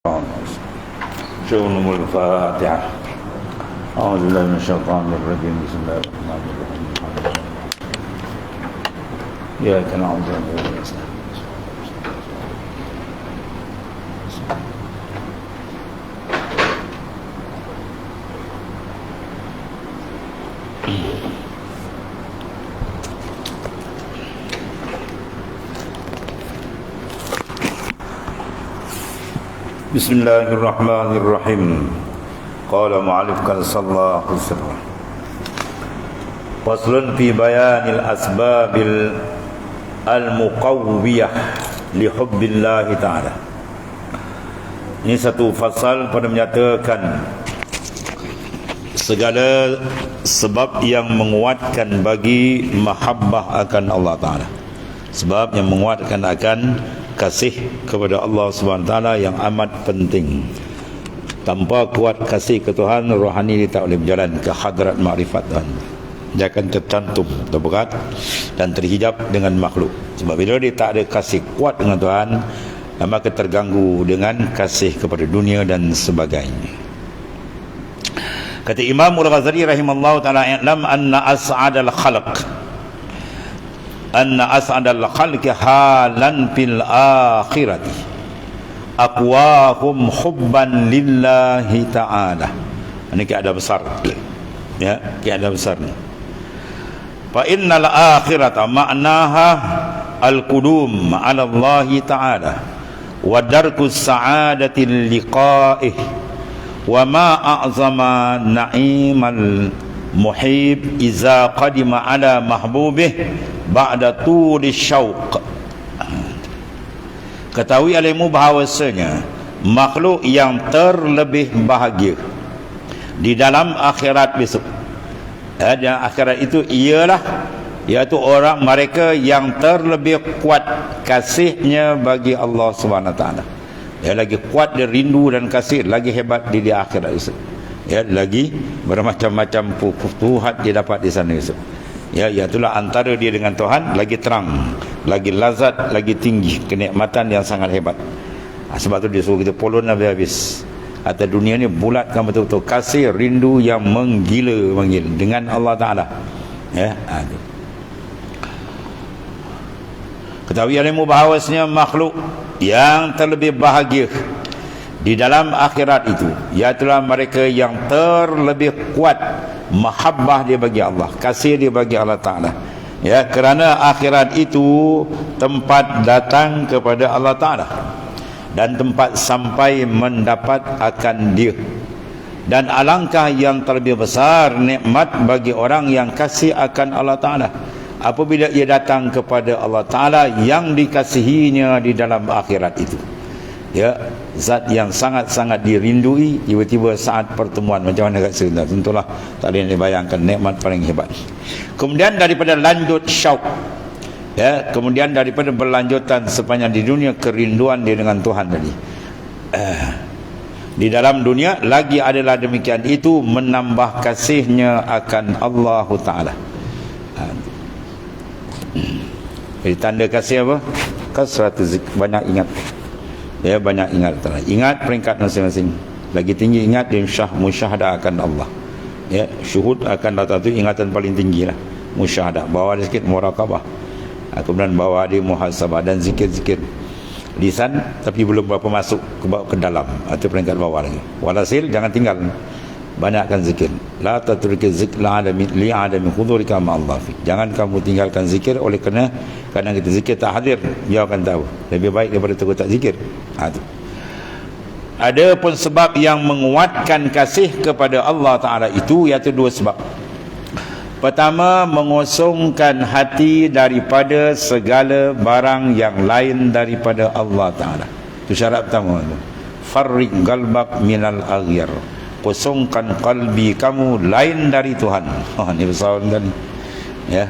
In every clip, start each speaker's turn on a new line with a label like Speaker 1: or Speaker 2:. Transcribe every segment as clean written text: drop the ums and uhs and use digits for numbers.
Speaker 1: شؤون الفاتحة. أعوذ بالله من الشيطان الرجيم. بسم الله الرحمن الرحيم. إياك نعبد وإياك نستعين. Bismillahirrahmanirrahim. Qala mu'allif kan sallallahu alaihi wasallam. Faslun fi bayanil asbabil al-muqawwiyah li hubbillahi ta'ala. Ini satu fasal pada menyatakan segala sebab yang menguatkan bagi mahabbah akan Allah Ta'ala, sebab yang menguatkan akan kasih kepada Allah SWT yang amat penting. Tanpa kuat kasih ke Tuhan, rohani dia tak boleh berjalan ke hadrat makrifat Tuhan. Dia akan tercantum, terberat dan terhijab dengan makhluk. Sebab bila dia tak ada kasih kuat dengan Tuhan, maka terganggu dengan kasih kepada dunia dan sebagainya. Kata Imam Al-Ghazali rahimallahu ta'ala, "I'lam anna as'adal khalq anna as'adal khalqi halan fil akhirati aqwahum hubban lillahi ta'ala." Ini keadaan besar, ya, keadaan besar ni. Fa innal akhirata ma'naha al-qudum 'ala Allah ta'ala wa darkus sa'adati liqa'ih wa ma a'zama na'imal muhib iza qadima 'ala mahbubih ba'da tuli syauq. Ketahui alimu bahawasanya makhluk yang terlebih bahagia di dalam akhirat besok, dan akhirat itu ialah iaitu orang mereka yang terlebih kuat kasihnya bagi Allah SWT. Ya, lagi kuat dia rindu dan kasih, lagi hebat di akhirat besok. Ya, lagi bermacam-macam futuhat dia dapat di sana besok. Ya, itulah antara dia dengan Tuhan lagi terang, lagi lazat, lagi tinggi, kenikmatan yang sangat hebat. Sebab tu dia suruh kita polon habis-habis. Atas dunia ni bulatkan betul-betul kasih, rindu yang menggila-menggila dengan Allah Ta'ala. Ya, ketahui ilmu bahawasanya makhluk yang terlebih bahagia di dalam akhirat itu iaitulah mereka yang terlebih kuat mahabbah dia bagi Allah, kasih dia bagi Allah Ta'ala. Ya, kerana akhirat itu tempat datang kepada Allah Ta'ala dan tempat sampai mendapat akan dia. Dan alangkah yang terlebih besar nikmat bagi orang yang kasih akan Allah Ta'ala apabila ia datang kepada Allah Ta'ala yang dikasihinya di dalam akhirat itu. Ya, zat yang sangat-sangat dirindui, tiba-tiba saat pertemuan macam mana kat sini, tentulah tak boleh dibayangkan, nikmat paling hebat. Kemudian daripada lanjut syauq, ya, kemudian daripada berlanjutan sepanjang di dunia kerinduan dia dengan Tuhan tadi, di dalam dunia lagi adalah demikian, itu menambah kasihnya akan Allah Ta'ala. Jadi tanda kasih apa? Kasratul zikr, banyak ingat. Ya, banyak ingat. Ingat peringkat masing-masing. Lagi tinggi ingat dia musyahadah akan Allah. Ya, syuhud akan Allah itu ingatan paling tinggi lah. Musyahadah, bawa dia sikit muraqabah. Kemudian bawa dia muhasabah dan zikir-zikir lisan, tapi belum berapa masuk ke dalam, atau peringkat bawah lagi. Walhasil jangan tinggal, banyakkan zikir. La tatruk zikr li adami hudurika ma Allah fi. Jangan kamu tinggalkan zikir oleh kerana kadang kita zikir tak hadir, dia akan tahu. Lebih baik daripada tu tak zikir. Ada pun sebab yang menguatkan kasih kepada Allah Ta'ala itu, iaitu dua sebab. Pertama, mengosongkan hati daripada segala barang yang lain daripada Allah Ta'ala. Itu syarat pertama. Farriq qalbak minal aghyar. Kosongkan kalbi kamu lain dari Tuhan. Ini besar kan ni. Ya.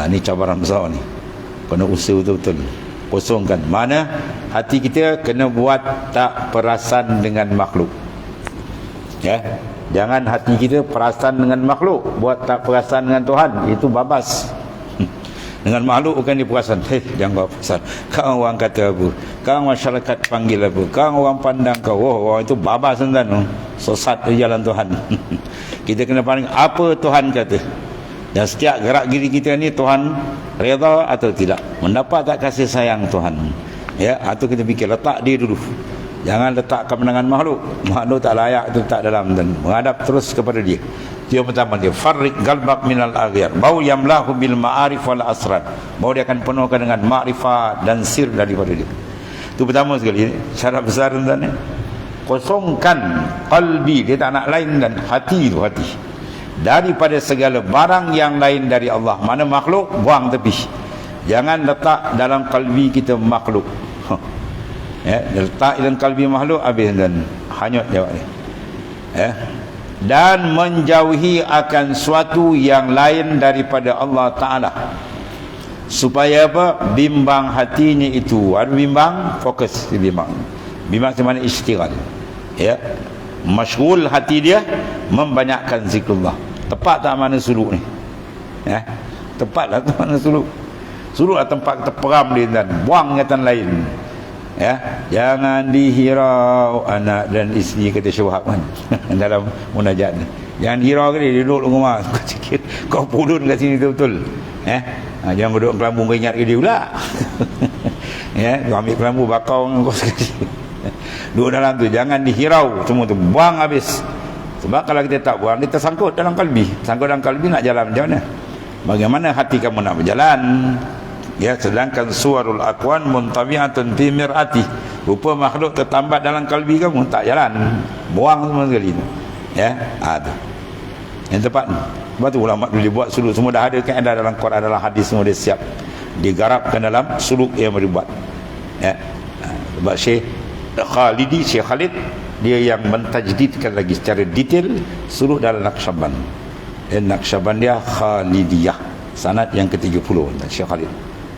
Speaker 1: Ini cabaran besar ni. Kena usaha betul-betul. Kosongkan. Mana hati kita kena buat tak perasan dengan makhluk. Ya. Jangan hati kita perasan dengan makhluk, buat tak perasan dengan Tuhan, itu babas. Dengan makhluk bukan dia perasan. Jangan kau perasan. Kau orang kata apa? Kau masyarakat panggil apa? Kau orang pandang kau. Oh, orang itu babas sentan. Sesat di jalan Tuhan. Kita kena pandang apa Tuhan kata. Dan setiap gerak giri kita ni Tuhan redha atau tidak. Mendapat tak kasih sayang Tuhan. Ya, atau kita fikir letak dia dulu. Jangan letak kemenangan makhluk. Makhluk tak layak itu tak dalam dan menghadap terus kepada dia. Yang pertama dia farriq qalbak minal aghyar. Bau yamlahu bil ma'arif wal asrar. Bau dia akan penuhkan dengan makrifat dan sir daripada dia. Itu pertama sekali. Syarat besar tuan-tuan. Kosongkan qalbi, dia tak nak lain, dan hati itu hati daripada segala barang yang lain dari Allah. Mana makhluk, buang tepi. Jangan letak dalam kalbi kita makhluk. Ya, letak dalam kalbi makhluk, habis dan hanyut jawab dia. Ya. Dan menjauhi akan suatu yang lain daripada Allah Ta'ala, supaya apa? Bimbang hatinya itu. Ada bimbang, fokus di bimbang. Bimbang macam mana? Istighal. Ya, masyghul hati dia, membanyakkan zikrullah. Tepat tak mana suluk ni? Ya, tepatlah tu mana suluk. Suluklah tempat kita peram dia dan buang ingatan lain. Ya, jangan dihirau anak dan isteri, kata Syuhab kan dalam munajat ni. Jangan hirau ke dia duduk rumah. Kau cakap kau pulun kat sini betul. Jangan duduk kelambu, kau ingat ke dia pula. Ya, kau ambil kelambu bakau kau sekali. Duduk dalam tu, jangan dihirau semua tu, buang habis. Sebab kalau kita tak buang, dia tersangkut dalam kalbi. Sangkut dalam kalbi, nak jalan macam mana? Bagaimana hati kamu nak berjalan? Ya, sedangkan suwarul aqwan muntabi'atun fi mir'ati. Rupa makhluk tertambat dalam kalbi kamu, tak jalan. Buang semua sekali tu. Ya, tu. Yang tepat ni. Sebab tu ulama dulu dia buat suluk semua dah ada kaedah dalam Quran, dalam hadis semua dia siap. Digarapkan dalam suluk yang dibuat. Ya. Sebab Syekh Khalidi, Syekh Khalid, dia yang mentajdidkan lagi secara detail suluk dalam Naqsyaband. Naqsyaband dia Khalidiyah, sanad yang ke-30 Syekh Khalid.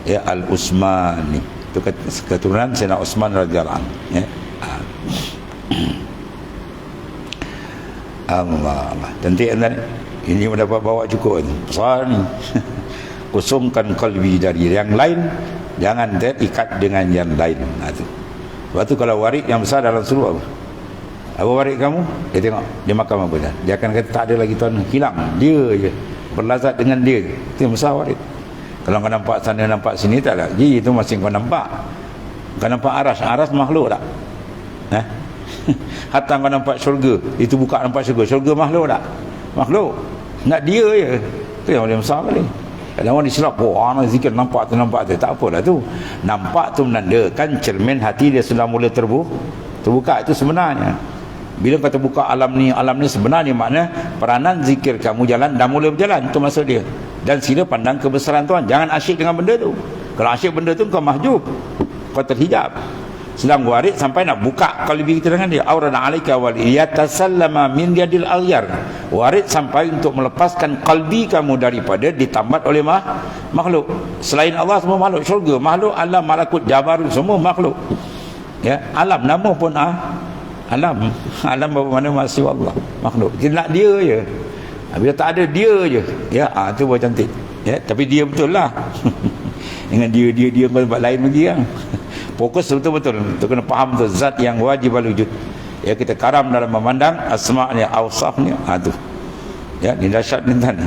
Speaker 1: Ya, Al-Usmani, itu keturunan Sayyidina Utsman radhiyallahu anhu. Ya. Allah. Cantik kan? Ini mendapat bawa cukup ni. Besar ni. Kosongkan kalbi dari yang lain, jangan terikat dengan yang lain. Tu. Sebab tu kalau warid yang besar dalam suluk apa? Apa warid kamu? Dia tengok dia makan apa dah. Dia akan kata tak ada lagi tuan, hilang. Dia je berlazat dengan dia. Itu yang besar warid. Kalau kau nampak sana, nampak sini, tak ada. Jadi itu masih kau nampak. Kau nampak aras. Aras makhluk tak? Hatta kau nampak syurga, itu buka nampak syurga. Syurga makhluk tak? Makhluk. Nak dia je. Itu yang paling besar kali. Kadang orang disilap, anak zikir nampak tu. Tak apalah tu. Nampak tu menandakan cermin hati dia sudah mula terbuka. Itu sebenarnya. Bila kau terbuka alam ni sebenarnya makna peranan zikir kamu jalan, dah mula berjalan. Itu maksud dia. Dan sila pandang kebesaran Tuhan. Jangan asyik dengan benda tu. Kalau asyik benda tu, kau mahjub, kau terhijab. Sedang warid sampai nak buka kalbi kita dengan dia. Aurana alaika wal yatasallama min yadil aghyar. Warid sampai untuk melepaskan kalbi kamu daripada ditambat oleh makhluk. Selain Allah semua makhluk. Syurga makhluk, alam malakut jabarut semua makhluk. Ya, alam nama pun alam. Alam mana masih Allah, makhluk. Kita nak dia je. Bila tak ada dia je, ya, tu buat cantik. Ya, tapi dia betul lah. Dengan dia kau tempat lain lagi kan. Fokus betul-betul. Tu kena faham tu zat yang wajib al-wujud. Ya, kita karam dalam memandang asma'nya, awsafnya. Tu. Ya, ni dahsyat ni tuan.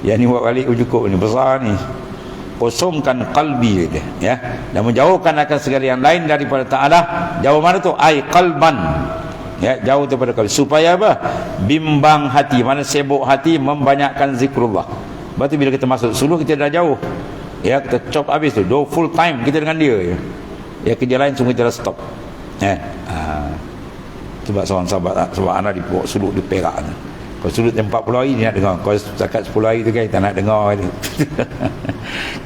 Speaker 1: Ya, ni buat balik cukup ni, besar ni. Kosongkan kalbi dia, ya, dan menjauhkan akan segala yang lain daripada Ta'ala. Jauh mana tu? Ai qalban. Ya, jauh daripada kalbi. Supaya apa? Bimbang hati. Mana sibuk hati, membanyakkan zikrullah. Lepas tu bila kita masuk suluk, kita dah jauh. Ya, kita chop habis tu. Do full time kita dengan dia. Ya, kerja lain semua kita dah stop. Ya. Sebab seorang sahabat, sebab anak di suluk di Perak. Kau suluk 40 hari dia nak dengar. Kau setakat 10 hari tu kan tak nak dengar dia.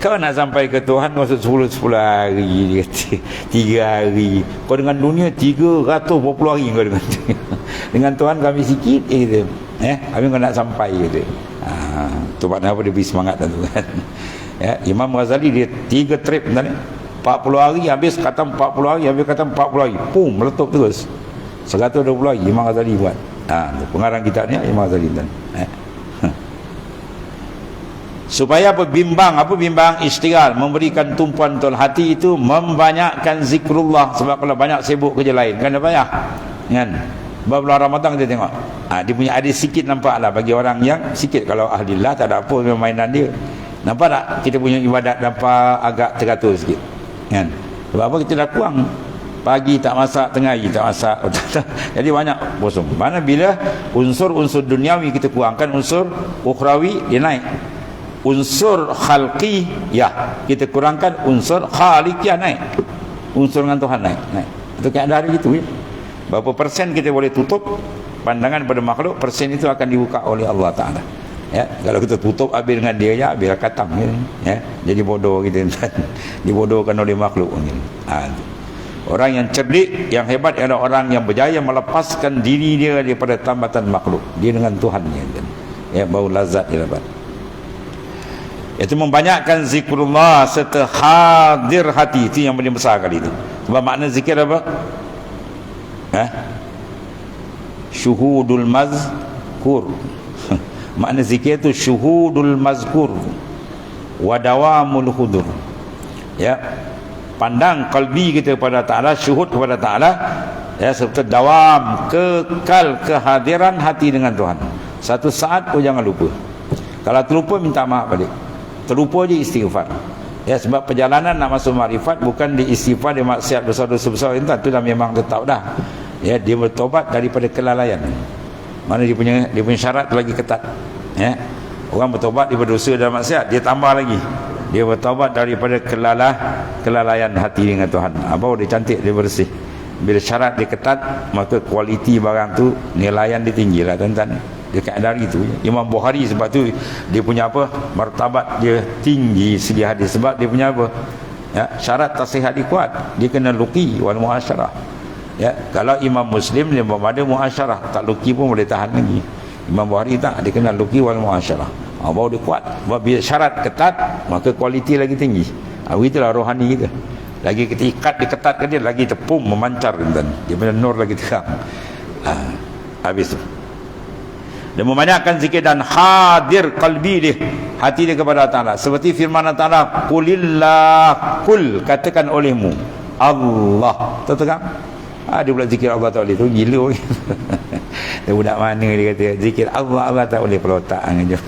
Speaker 1: Kau nak sampai ke Tuhan masuk 10 hari dia kata. 3 hari. Kau dengan dunia 340 hari kau dengan dia. Dengan Tuhan kami sikit gitu. Habis kau nak sampai gitu. Tu makna apa dia beri semangat tu kan. Ya, Imam Ghazali dia 3 trip tadi. 40 hari habis kata 40 hari, habis kata 40 hari. Pum, meletup terus. 120 hari Imam Ghazali buat. Pengarang kitab ni Imam Ghazali kan. Supaya apa? Bimbang. Apa bimbang? Istighal, memberikan tumpuan betul hati itu, membanyakkan zikrullah. Sebab kalau banyak sibuk kerja lain kan dah payah kan. Bulan Ramadan kita tengok, dia punya ada sikit nampak lah bagi orang yang sikit. Kalau ahlillah tak ada apa mainan dia. Nampak tak kita punya ibadat nampak agak teratur sikit kan. Sebab apa? Kita dah kurang. Pagi tak masak, tengah hari tak masak. Jadi banyak kosong. Mana bila unsur-unsur duniawi kita kurangkan, unsur ukhrawi dia naik. Unsur khalqi ya kita kurangkan, unsur khaliqiyah naik. Unsur dengan Tuhan naik. Itu keadaan gitu ya. Berapa persen kita boleh tutup pandangan pada makhluk, persen itu akan dibuka oleh Allah Ta'ala. Ya, kalau kita tutup habis dengan dia ya, bila katam ya. Jadi bodoh kita dibodohkan oleh makhluk gitu. Orang yang cerdik, yang hebat adalah orang yang berjaya melepaskan diri dia daripada tambatan makhluk. Dia dengan Tuhannya kan. Ya, baru lazat dia dapat. Itu membanyakkan zikrullah serta hadir hati. Itu yang paling besar kali itu. Sebab makna zikir apa? Syuhudul mazkur. Makna zikir itu syuhudul mazkur wa dawamul hudur. Ya, pandang kalbi kita kepada Ta'ala, syuhud kepada Ta'ala ya, serta dawam, kekal kehadiran hati dengan Tuhan. Satu saat pun jangan lupa. Kalau terlupa minta maaf balik. Terlupa je istighfar. Ya, sebab perjalanan nak masuk makrifat bukan di istighfar, di maksiat dosa-dosa besar itu dah memang tetap dah. Ya, dia bertobat daripada kelalaian. Mana dia punya syarat lagi ketat. Ya. Orang bertobat daripada dosa dan maksiat, dia tambah lagi. Dia bertobat daripada kelalaian hati dengan Tuhan. Apa dia cantik, dia bersih. Bila syarat dia ketat, maka kualiti barang tu, nilaian dia tinggi lah tuan-tuan. Dia keadaan itu. Imam Bukhari sebab tu dia punya apa? Martabat dia tinggi segi hadis sebab dia punya apa? Ya, syarat tasihat dia kuat. Dia kena luqi wal muasyarah. Ya, kalau Imam Muslim dia ada muasyarah, tak luqi pun boleh tahan lagi. Imam Bukhari tak, dia kena luqi wal muasyarah. Baru dia kuat. Sebab bila syarat ketat, maka kualiti lagi tinggi. Itulah rohani kita. Lagi kita ikat, diketatkan dia, lagi tepung memancar kan. Dia punya nur lagi terang. Habis tu. Dan membanyakkan zikir dan hadir qalbi dia, hati dia kepada Ta'ala. Seperti firman Ta'ala, qulillah, kul, katakan olehmu Allah. Tertegang. Dia pula zikir Allah tak boleh. Tu gila. Dia budak mana dia kata zikir Allah tak boleh pelotak je.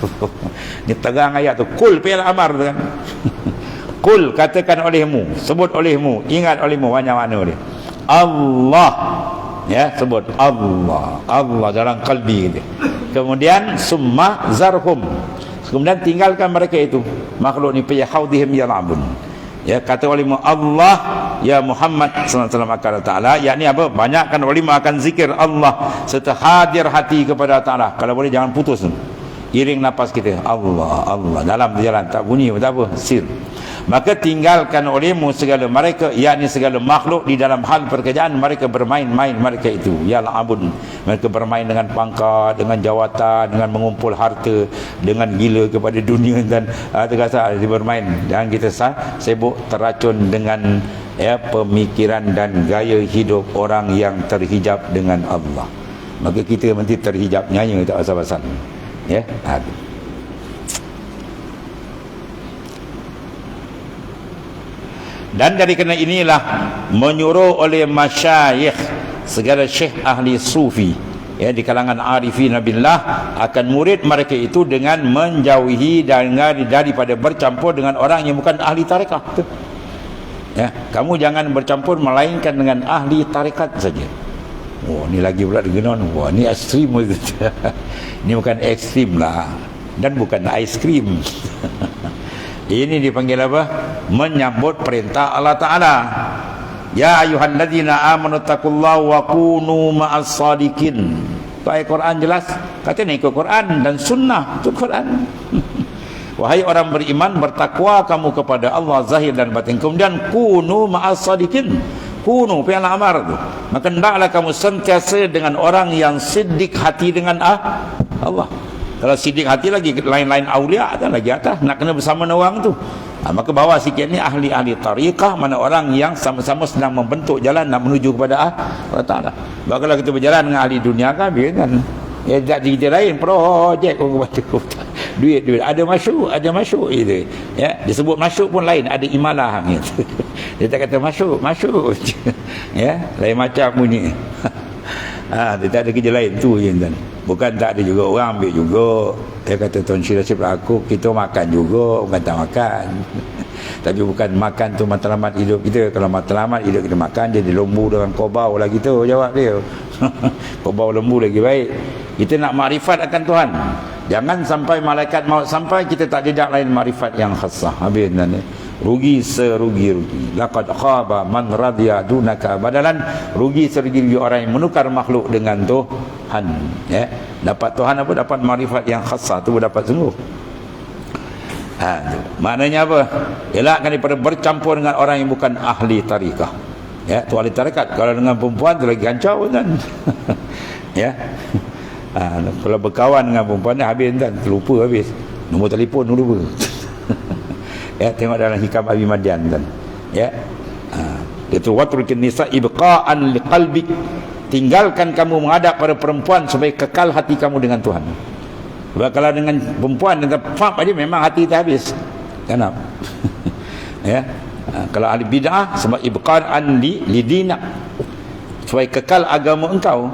Speaker 1: Ni terang ayat tu. Kul fi'il amar tu kan. Kul, katakan olehmu, sebut olehmu, ingat olehmu, banyak makna dia. Allah. Ya, sebut Allah. Allah dalam qalbi dia. Kemudian summa zarhum, kemudian tinggalkan mereka itu makhluk ni fi haudihim yal'abun. Ya, kata ulama Allah ya Muhammad sallallahu alaihi wasallam akan Ta'ala, yakni apa? Banyakkan ulama akan zikir Allah serta hadir hati kepada Ta'ala. Kalau boleh jangan putus. Iring nafas kita Allah Allah dalam jalan, tak bunyi tak apa, sir. Maka tinggalkan olehmu segala mereka, yakni segala makhluk di dalam hal pekerjaan mereka bermain-main mereka itu yal'abun. Mereka bermain dengan pangkat, dengan jawatan, dengan mengumpul harta, dengan gila kepada dunia dan terkasa dia bermain. Jangan kita sibuk terracun dengan pemikiran dan gaya hidup orang yang terhijab dengan Allah. Maka kita nanti terhijab nyanya tak pasal-pasal. Ya, dan dari kerana inilah menyuruh oleh masyayikh, segala syekh ahli sufi ya di kalangan arifin billah, akan murid mereka itu dengan menjauhi daripada bercampur dengan orang yang bukan ahli tarekat. Ya, kamu jangan bercampur melainkan dengan ahli tarekat saja. Oh, ni lagi pula digenon. Wah, ni ekstrim. Ini bukan ekstrim lah, dan bukan ais krim. Ini dipanggil apa? Menyambut perintah Allah Ta'ala. Ya ayyuhalladzina amanu taqullaha wa kunu ma'as sadiqin. Ayat Quran jelas. Kata ni ikut Quran dan sunnah. Itu Quran. Wahai orang beriman, bertakwa kamu kepada Allah zahir dan batin. Kemudian kunu ma'as sadiqin. Kunu fi'il amar tu. Maka hendaklah kamu sentiasa dengan orang yang siddiq hati dengan Allah. Kalau siddiq hati lagi lain-lain aulia kan lagi atas, nak kena bersama dengan orang tu. Maka bawa sikit ni ahli-ahli tariqah, mana orang yang sama-sama sedang membentuk jalan nak menuju kepada Allah Ta'ala. Kalau kita berjalan dengan ahli dunia kan, kan ya tak cerita lain, projek orang baca duit ada masuk itu ya, disebut masuk pun lain, ada imalah gitu. Dia tak kata masuk ya, lain macam bunyi. Dia tak ada kerja lain tu je tuan. Bukan tak ada juga orang ambil juga. Dia kata Tuan Syed Rashid aku, kita makan juga, bukan tak makan. Tapi bukan makan tu matlamat hidup kita. Kalau matlamat hidup kita makan, jadi lembu dengan kobau lah kita, jawab dia. Kobau lembu lagi baik. Kita nak makrifat akan Tuhan. Jangan sampai malaikat maut sampai kita tak jejak lain makrifat yang khasah. Habis nanti rugi serugi-rugi. Laqad khaba man radiya dunaka badalan. Rugi serugi-rugi orang yang menukar makhluk dengan Tuhan, ya. Dapat Tuhan apa? Dapat makrifat yang khasah tu dapat sungguh. Maknanya apa? Elakkan daripada bercampur dengan orang yang bukan ahli tarikah. Ya, tu ahli tarikat. Kalau dengan perempuan tu lagi kacau kan. Ya. Kalau berkawan dengan perempuan ni habis kan, terlupa habis. Nombor telefon lupa. Ya, tengok dalam Hikam Abi Madian kan. Ya. Itu watrukin nisa ibqa'an liqalbik. Tinggalkan kamu menghadap pada perempuan supaya kekal hati kamu dengan Tuhan. Sebab kalau dengan perempuan dengan faham aja memang hati kita habis. Kenapa? Ya. Kalau ahli bid'ah sebab ibqa'an lidinak, supaya kekal agama engkau,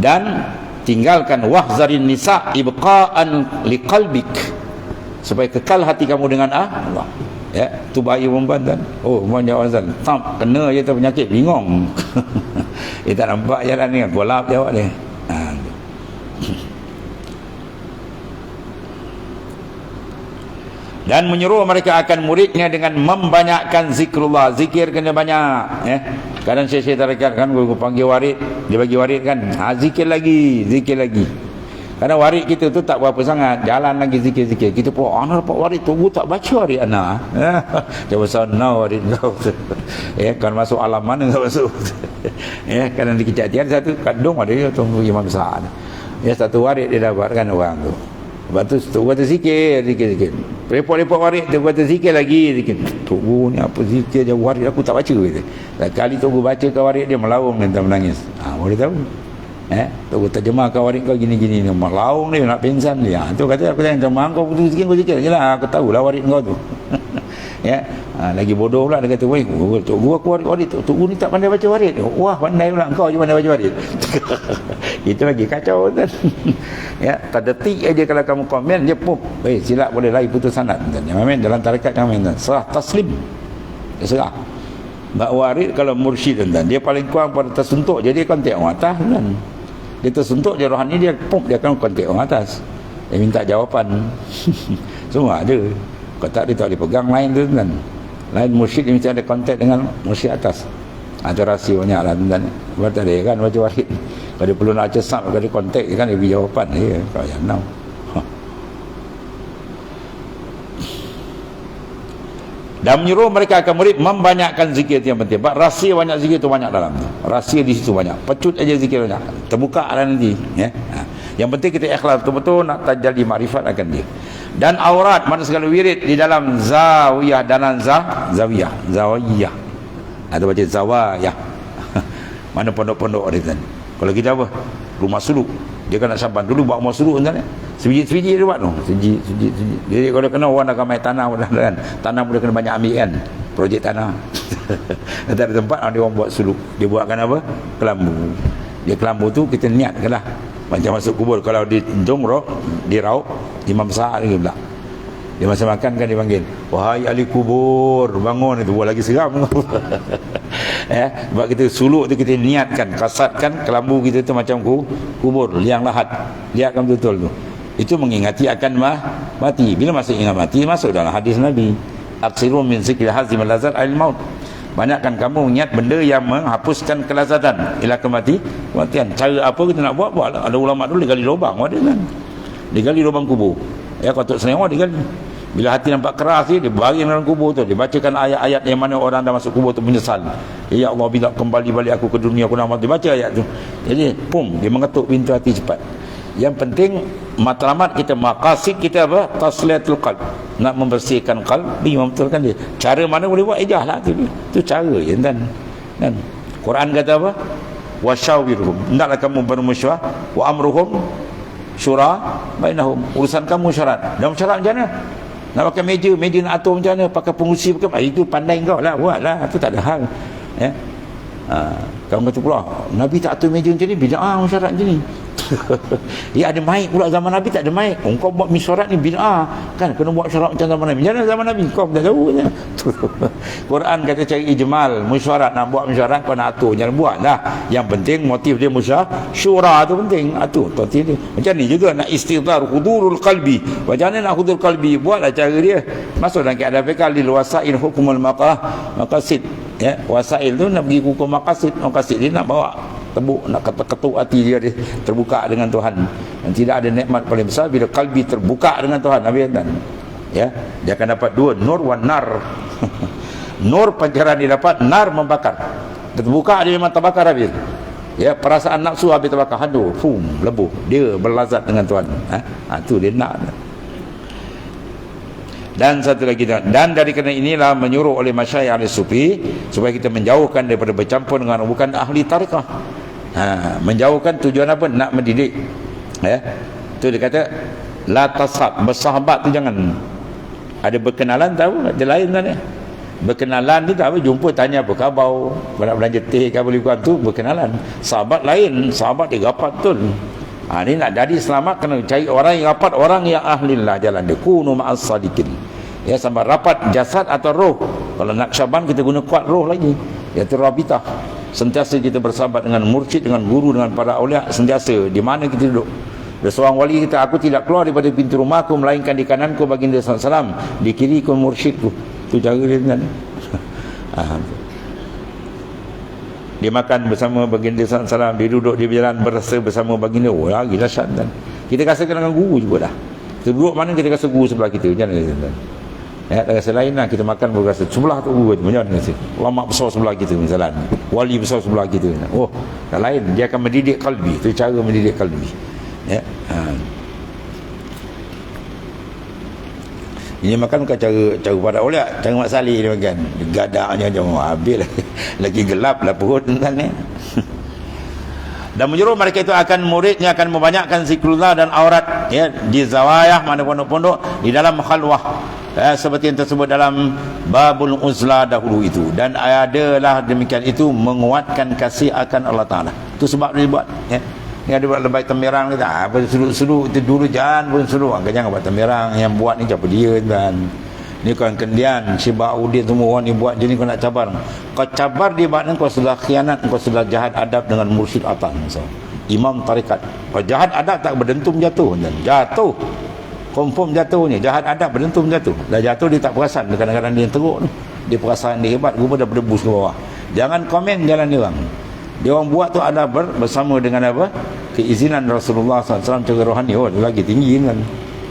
Speaker 1: dan tinggalkan wahzarin nisa ibqa'an liqalbik, supaya kekal hati kamu dengan Allah. Ya, tu bahaya perempuan kan. Oh, banyak orang kan. Tak kena je tu penyakit bingung. Dia tak nampak jalan ni, golap jawab dia. Dan menyuruh mereka akan muridnya dengan membanyakkan zikrullah. Zikir kena banyak, ya. Kadang syekh tarekat kan guru panggil warid, dia bagi warid kan, zikir lagi. Kadang warid kita tu tak berapa sangat, jalan lagi zikir. Kita pun anak dapat warid tu tak baca warid anak. Dia besar now warid kau. Ya, kan masuk alam mana kau masuk. Ya, kadang dikecak-kecak satu kandung ada dia tunggu imam besar. Ya, satu warid dia dapatkan orang tu. Lepas tu kata zikir. Repot-repot warid tu kata zikir lagi. Tunggu ni apa zikir je, warid aku tak baca gitu. Kali tunggu baca ke warid dia melaung dan menangis. Boleh tahu. Tunggu terjemah ke warid kau gini-gini ni, melaung dia nak pingsan dia. Tu kata aku jangan terjemah kau putus zikir, kau zikir jelah, aku tahulah warid kau tu. Ya. Lagi bodoh pula dia kata, "Woi, tunggu aku warid tu. Tunggu ni tak pandai baca warid." Wah, pandai pula kau je pandai baca warid. Itu lagi kacau kan. Ya, tak detik aja kalau kamu komen dia pop. Silap boleh lari putus sanad. Jangan main dalam tarekat, jangan main. Serah taslim. Dia serah. Mbak warid kalau mursyid kan, dia paling kurang pada tersuntuk, jadi kontak orang atas kan. Dia tersuntuk dia rohani, dia pop, dia akan kontak orang atas. Dia minta jawapan. Semua ada. Kalau tak dia tak boleh pegang lain tu kan. Lain mursyid dia mesti ada kontak dengan mursyid atas. Ada rahsianya lah tuan. Sebab tak ada kan baca warid. Kalau dia perlu nak cesap, kalau dia kontak kan dia beri jawapan. Ya, kalau yang now. Dan menyuruh mereka akan murid membanyakkan zikir itu yang penting. Sebab rahsia banyak zikir tu banyak dalam tu. Rahsia di situ banyak. Pecut aja zikir banyak. Terbuka lah nanti. Ya. Yang penting kita ikhlas betul-betul nak tajalli makrifat akan dia. Dan aurat mana segala wirid di dalam zawiyah, dalam zawiyah. Ada baca zawayah. Mana pondok-pondok ada kan. Kalau kita apa? Rumah suluk. Dia kan nak saban dulu buat rumah suluk kan. Sebiji-sebiji dia buat tu. Sebiji. Jadi kalau kena orang nak main tanah kan. Tanah boleh kena banyak ambil kan. Projek tanah. Tak ada tempat dia orang buat suluk. Dia buatkan apa? Kelambu. Dia kelambu tu kita niatkanlah. Macam masuk kubur. Kalau di Jumrah, di Rauk, imam besar lagi pula. Dia masa makan kan dia panggil, "Wahai ahli kubur, bangun." Itu buat lagi seram. Sebab kita suluk tu kita niatkan, kasatkan kelambu kita tu macam kubur, liang lahat. Lihatkan betul tu. Itu mengingati akan mati. Bila masuk ingat mati, masuk dalam hadis Nabi. Aksiru min zikri hazim al-lazat al-maut. Banyakkan kamu ingat benda yang menghapuskan kelazatan ila kematian. Cara apa kita nak buat? Ada ulama dulu digali lubang, ada kan. Digali lubang kubur. Ya, kalau Tok Senewar digali. Bila hati nampak keras dia bagi dalam kubur tu, dia bacakan ayat-ayat yang mana orang dah masuk kubur tu menyesal. Ya Allah, bila kembali balik aku ke dunia aku nak mati, baca ayat tu. Jadi dia mengetuk pintu hati cepat. Yang penting matlamat kita, maqasid kita apa? Tasliyatul qalb. Nak membersihkan qalbi, membetulkan dia. Cara mana boleh buat? Ijahlah tu. Itu cara je kan. Quran kata apa? Wasyawirhum. Hendaklah kamu bermusyawarah wa amruhum syura bainahum, urusan kamu syarat. Dan syarat macam mana? Nak pakai meja nak atur macam mana? Pakai pengusi pakai itu pandai kau lah, buatlah, itu tak ada hal. Ya. Kamu kata pula Nabi tak atur meja macam ni, bid'ah syarat macam ni. Ya, ada mic pula zaman Nabi tak ada mic. Kau buat misyarat ni bid'ah kan, kena buat syarat macam zaman Nabi. Jangan zaman Nabi kau dah tahu je. Quran kata cari ijmal, musyarat, nak buat musyarat kau nak atur, jangan buat dah. Yang penting motif dia syura tu penting, atur motif dia. Macam ni juga nak istidhar hudurul qalbi. Macam mana nak hudur qalbi? Buatlah cara dia. Masuk dalam keadaan fikal lil wasail hukumul maqasid. Ya, wasail tu nak pergi hukum maqasid dia nak bawa tebuk, nak ketuk hati dia terbuka dengan Tuhan. Dan tidak ada nikmat paling besar bila kalbi terbuka dengan Tuhan. Nabi kata, ya, dia akan dapat dua, nur wan nar. Nur pancaran dia dapat, nar membakar. Terbuka dia memang terbakar habis. Ya, perasaan nafsu habis terbakar, hancur, lebuh. Dia berlazat dengan Tuhan. Tu dia nak. Dan satu lagi, dan dari kerana inilah menyuruh oleh masyayikh ahli sufi supaya kita menjauhkan daripada bercampur dengan bukan ahli tarekah. Menjauhkan tujuan apa? Nak mendidik. Ya. Tu dia kata la tasab, bersahabat tu jangan. Ada berkenalan tahu, ada lain kan ya. Berkenalan ni tak apa, jumpa tanya apa khabar, nak belanja teh ke boleh buat tu berkenalan. Sahabat lain, sahabat dia rapat betul. Ni nak jadi selamat kena cari orang yang rapat, orang yang ahlillah jalan dia. Kunu ma'as sadiqin. Ya, sama rapat jasad atau roh. Kalau nak syaban kita guna kuat roh lagi. Iaitu rabitah. Sentiasa kita bersahabat dengan mursyid, dengan guru, dengan para awliya, sentiasa di mana kita duduk. Ada seorang wali kita, aku tidak keluar daripada pintu rumahku melainkan di kananku baginda sallallahu, di kiriku mursyidku. Itu cara dia kan. Dia makan bersama baginda sallallahu, dia duduk di jalan berasa bersama baginda. Oh, lagi dahsyat kan. Kita rasakan dengan guru juga dah. Kita duduk mana kita rasa guru sebelah kita. Macam mana? Ya, tak rasa lain lah. Kita makan berasa sebelah tu guru. Macam mana? Ulama besar sebelah kita misalnya. Wali besar sebelah kita. Oh, tak lain. Dia akan mendidik kalbi. Itu cara mendidik kalbi. Ya. Ini makan bukan cara pada awliya, cara Mak Salih dia makan. Gadaknya macam habis lagi gelap lah perut tentang ni. Dan menyuruh mereka itu akan muridnya akan membanyakkan zikrullah dan aurat ya di zawayah mana pondok-pondok di dalam khalwah. Seperti yang tersebut dalam babul uzla dahulu itu. Dan adalah demikian itu menguatkan kasih akan Allah Ta'ala. Itu sebab dia buat ya. Yang dia buat lebay temerang kita, apa sudut-sudut itu dulu jangan pun sudut. Jangan buat temerang, yang buat ni siapa dia kan. Ni kan kendian, Syibauddin semua orang ni buat je ni kau nak cabar. Kau cabar dia maknanya kau sudah khianat, kau sudah jahat adab dengan mursyid atan. So, imam tarikat. Kau jahat adab tak berdentum jatuh dan jatuh. Confirm jatuh ni, jahat adab berdentum jatuh. Dah jatuh dia tak perasan, kadang-kadang dia teruk ni. Dia perasaan dia hebat, rupa dah berdebus ke bawah. Jangan komen jalan dia orang. Dia orang buat tu ada bersama dengan apa? Keizinan Rasulullah SAW cara rohani. Oh, tu lagi tinggi kan.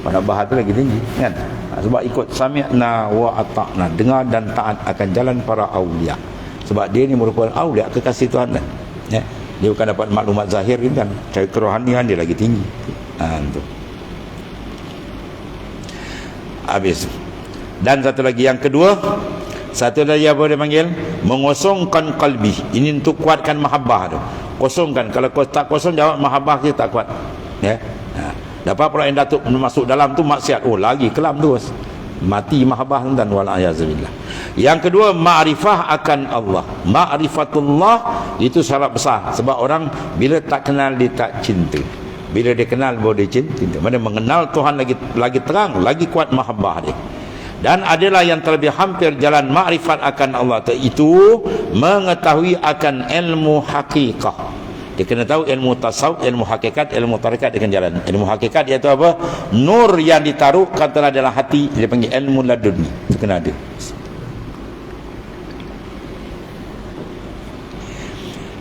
Speaker 1: Pada bahas tu lagi tinggi kan. Sebab ikut sami'na wa ata'na, dengar dan taat akan jalan para awliya. Sebab dia ni merupakan awliya kekasih Tuhan kan. Ya. Dia bukan dapat maklumat zahir kan. Cara kerohanian dia lagi tinggi. Tu. Habis. Dan satu lagi yang kedua, satu lagi apa dia panggil? Mengosongkan kalbi. Ini untuk kuatkan mahabbah tu. Kosongkan. Kalau kau tak kosong, jawab mahabbah kita tak kuat. Ya. Dapat pula yang datuk masuk dalam tu maksiat. Oh, lagi kelam tu. Mati mahabbah dan wal'ayazubillah. Yang kedua, ma'rifah akan Allah. Ma'rifatullah itu syarat besar. Sebab orang bila tak kenal dia tak cinta. Bila dia kenal baru dia cinta. Mana mengenal Tuhan lagi terang, lagi kuat mahabbah dia. Dan adalah yang terlebih hampir jalan makrifat akan Allah itu mengetahui akan ilmu hakikah. Dia kena tahu ilmu tasawuf, ilmu hakikat, ilmu tarekat dia kena jalan. Ilmu hakikat iaitu apa? Nur yang ditaruh katalah dalam hati, dia panggil ilmu laduni. Itu kena ada.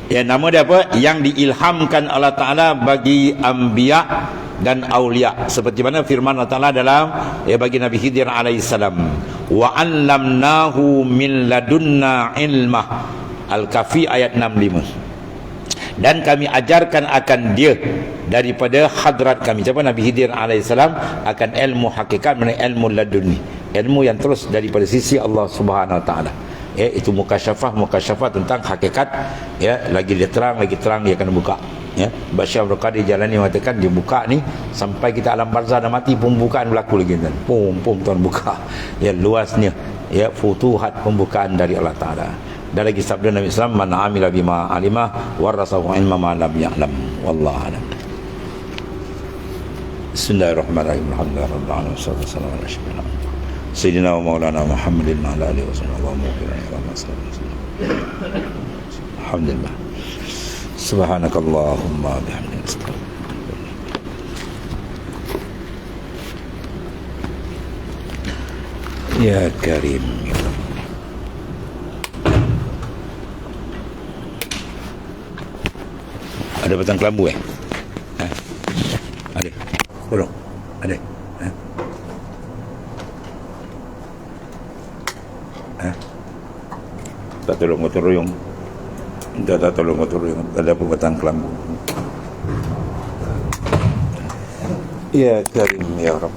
Speaker 1: Ya, nama dia apa? Yang diilhamkan Allah Ta'ala bagi anbiya dan aulia, seperti mana firman Allah Ta'ala dalam bagi Nabi Khidir alaihissalam, wa 'allamnahu min ladunna ilmah, Al-Kahfi ayat 65. Dan kami ajarkan akan dia daripada hadrat kami. Siapa? Nabi Khidir alaihissalam akan ilmu hakikat, mana ilmu laduni, ilmu yang terus daripada sisi Allah Subhanahu Wa Ta'ala. Itu mukasyafah tentang hakikat. Ya, lagi dia terang dia akan buka. Ya, Bashar Abdul Qadir Jalani mengatakan dia buka ni sampai kita alam barzah dah mati pembukaan berlaku lagi tuan. Pum tuan buka. Ya, luasnya ya futuhat pembukaan dari Allah Taala. Dan lagi sabda Nabi Islam, man amila bima alimah warasahu ilma ma lam ya'lam. Wallahu a'lam. Bismillahirrahmanirrahim. Alhamdulillahirabbil alamin. Wassalatu ala asyrafil anbiya. Sayyidina wa maulana Muhammadin wa ala alihi wasallam. Alhamdulillah. Subhanakallahumma bihamdika. Ya Karim, ya Allah. Ada batang kelambu Ha? Ada. Tolong. Ada. Ha? Ha? Tak tolong gotong royong. Tak tolong gotong royong. Ada apa batang kelambu? Ya Karim, ya Rabb.